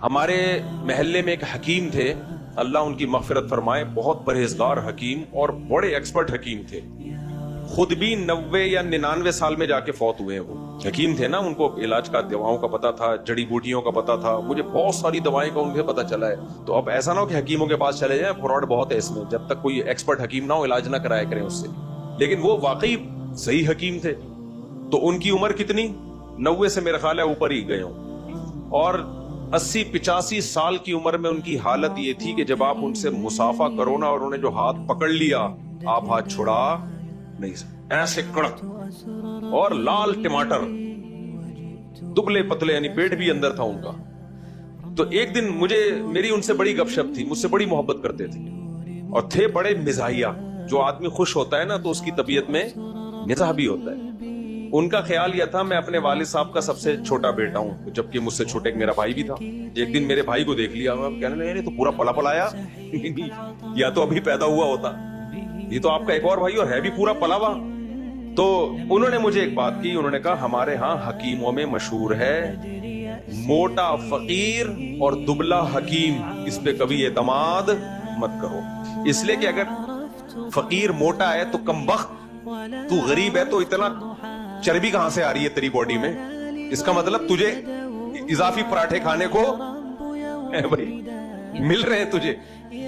ہمارے محلے میں ایک حکیم تھے، اللہ ان کی مغفرت فرمائے، بہت پرہیزگار حکیم اور بڑے ایکسپرٹ حکیم تھے. خود بھی 90 یا 99 سال میں جا کے فوت ہوئے ہیں. وہ حکیم تھے نا، ان کو علاج کا، دواؤں کا پتا تھا، جڑی بوٹیوں کا پتا تھا. مجھے بہت ساری دوائیں کا ان سے پتا چلا ہے. تو اب ایسا نہ ہو کہ حکیموں کے پاس چلے جائیں، فراڈ بہت ہے اس میں. جب تک کوئی ایکسپرٹ حکیم نہ ہو علاج نہ کرایا کریں اس سے. لیکن وہ واقعی صحیح حکیم تھے. تو ان کی عمر کتنی؟ 90 سے میرا خیال ہے اوپر ہی گئے ہوں. اور 80-85 سال کی عمر میں ان کی حالت یہ تھی کہ جب آپ ان سے مسافہ کرو نا اور انہیں جو ہاتھ پکڑ لیا، آپ ہاتھ چھڑا نہیں سکتے. ایسے کڑک اور لال ٹماٹر، دبلے پتلے، یعنی پیٹ بھی اندر تھا ان کا. تو ایک دن میری ان سے بڑی گپ شپ تھی، مجھ سے بڑی محبت کرتے تھے اور تھے بڑے مزاحیہ. جو آدمی خوش ہوتا ہے نا تو اس کی طبیعت میں مزاح بھی ہوتا ہے. ان کا خیال یہ تھا میں اپنے والد صاحب کا سب سے چھوٹا بیٹا ہوں، جبکہ مجھ سے چھوٹے ایک میرا بھائی بھی تھا. ایک دن میرے بھائی کو دیکھ لیا، کہنے لگے تو پورا پلا پلایا یا تو ابھی پیدا ہوا ہوتا، یہ تو آپ کا ایک اور بھائی اور ہے بھی پورا پلا ہوا. تو انہوں نے مجھے ایک بات کی، انہوں نے کہا ہمارے ہاں حکیموں میں مشہور ہے موٹا فقیر اور دبلا حکیم، اس پہ کبھی اعتماد مت کرو. اس لیے کہ اگر فقیر موٹا ہے تو کم بخت، تو غریب ہے تو اتنا چربی کہاں سے آ رہی ہے تیری باڈی میں؟ اس کا مطلب تجھے اضافی پراٹھے کھانے کو بھائی مل رہے ہیں. تجھے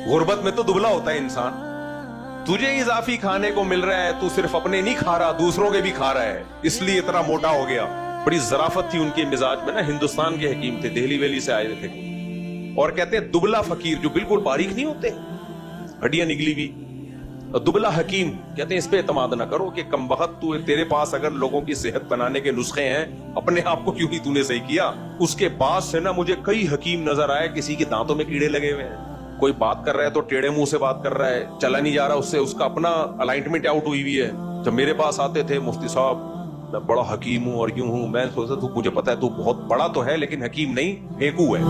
غربت میں تو دبلا ہوتا ہے انسان. تجھے اضافی کھانے کو مل رہا ہے، تو صرف اپنے نہیں کھا رہا، دوسروں کے بھی کھا رہا ہے، اس لیے اتنا موٹا ہو گیا. بڑی ظرافت تھی ان کے مزاج میں نا. ہندوستان کے حکیم تھے، دہلی ویلی سے آئے تھے. اور کہتے ہیں دبلا فقیر، جو بالکل باریک نہیں ہوتے، ہڈیاں نگلی بھی، دبلا حکیم. کہتے ہیں اس پہ اعتماد نہ کرو کہ کم بخت تو، تیرے پاس اگر لوگوں کی صحت بنانے کے نسخے ہیں، اپنے آپ کو کیوں نہیں تو نے صحیح کیا. اس کے بعد سے نا مجھے کئی حکیم نظر آئے کسی کے دانتوں میں کیڑے لگے ہوئے ہیں، کوئی بات کر رہا ہے تو ٹیڑے منہ سے بات کر رہا ہے، چلا نہیں جا رہا اس سے، اس کا اپنا الائنمنٹ آؤٹ ہوئی ہوئی ہے. جب میرے پاس آتے تھے، مفتی صاحب میں بڑا حکیم ہوں اور یوں ہوں، میں سوچتا تو مجھے پتا ہے تو بہت بڑا تو ہے لیکن حکیم نہیں، پھینکو ہے.